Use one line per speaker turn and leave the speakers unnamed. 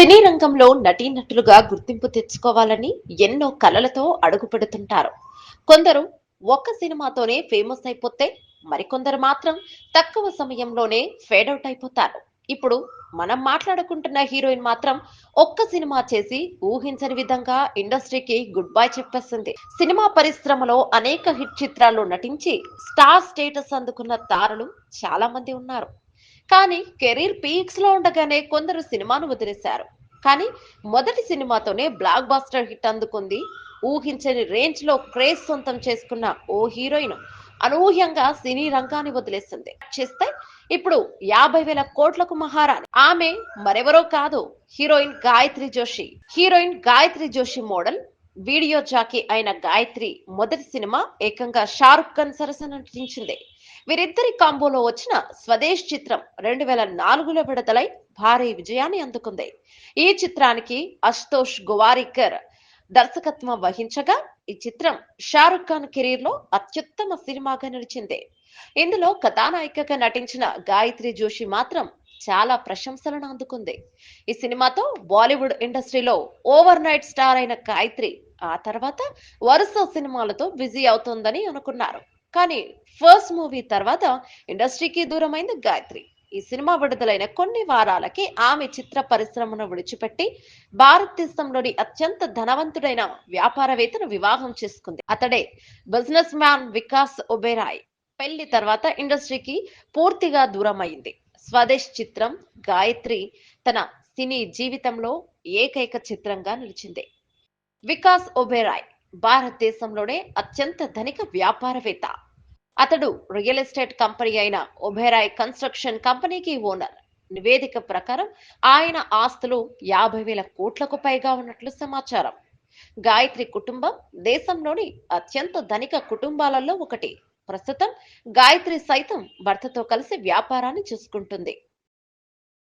సినీ రంగంలో నటీనటులుగా గుర్తింపు తెచ్చుకోవాలని ఎన్నో కలలతో అడుగు పెడుతుంటారు. కొందరు ఒక్క సినిమాతోనే ఫేమస్ అయిపోతే, మరికొందరు మాత్రం తక్కువ సమయంలోనే ఫేడ్ అవుట్ అయిపోతారు. ఇప్పుడు మనం మాట్లాడుకుంటున్న హీరోయిన్ మాత్రం ఒక్క సినిమా చేసి ఊహించని విధంగా ఇండస్ట్రీకి గుడ్ బై చెప్పేసింది. సినిమా పరిశ్రమలో అనేక హిట్ చిత్రాల్లో నటించి స్టార్ స్టేటస్ అందుకున్న తారలు చాలా మంది ఉన్నారు. కానీ కెరీర్ పీక్స్ లో ఉండగానే కొందరు సినిమాను వదిలేశారు. కానీ మొదటి సినిమాతోనే బ్లాక్ బాస్టర్ హిట్ అందుకుంది. ఊహించని రేంజ్ లో క్రేజ్ సొంతం చేసుకున్న ఓ హీరోయిన్ అనూహ్యంగా సినీ రంగాన్ని వదిలేసింది. చేస్తే ఇప్పుడు 50,000 కోట్లకు మహారాణి. ఆమె మరెవరో కాదు, heroine Gayatri Joshi model, video jockey అయిన గాయత్రి మొదటి సినిమా ఏకంగా షారుఖ్ ఖాన్ సరసన నటించింది. వీరిద్దరి కాంబోలో వచ్చిన స్వదేశ్ చిత్రం 2004లో విడుదలై భారీ విజయాన్ని అందుకుంది. ఈ చిత్రానికి అశుతోష్ గోవారికర్ దర్శకత్వం వహించగా, ఈ చిత్రం షారుఖ్ ఖాన్ కెరీర్ లో అత్యుత్తమ సినిమాగా నిలిచింది. ఇందులో కథానాయికగా నటించిన గాయత్రి జోషి మాత్రం చాలా ప్రశంసలను అందుకుంది. ఈ సినిమాతో బాలీవుడ్ ఇండస్ట్రీలో ఓవర్ నైట్ స్టార్ అయిన గాయత్రి ఆ తర్వాత వరుస సినిమాలతో బిజీ అవుతోందని అనుకున్నారు. కానీ ఫస్ట్ మూవీ తర్వాత ఇండస్ట్రీకి దూరమైంది గాయత్రి. ఈ సినిమా విడుదలైన కొన్ని వారాలకి ఆమె చిత్ర పరిశ్రమను విడిచిపెట్టి భారతదేశంలోని అత్యంత ధనవంతుడైన వ్యాపారవేత్తను వివాహం చేసుకుంది. అతడే బిజినెస్ మ్యాన్ వికాస్ ఒబెరాయ్. పెళ్లి తర్వాత ఇండస్ట్రీకి పూర్తిగా దూరమైంది. స్వదేశ్ చిత్రం గాయత్రి తన సినీ జీవితంలో ఏకైక చిత్రంగా నిలిచింది. వికాస్ ఒబెరాయ్ భారతదేశంలోనే అత్యంత ధనిక వ్యాపారవేత్త. అతడు రియల్ ఎస్టేట్ కంపెనీ అయిన ఒబెరాయ్ కన్స్ట్రక్షన్ కంపెనీకి ఓనర్. నివేదిక ప్రకారం ఆయన ఆస్తులు 50,000 కోట్లకు పైగా ఉన్నట్లు సమాచారం. గాయత్రి కుటుంబం దేశంలోని అత్యంత ధనిక కుటుంబాలలో ఒకటి. ప్రస్తుతం గాయత్రి సైతం భర్తతో కలిసి వ్యాపారాన్ని చూసుకుంటుంది.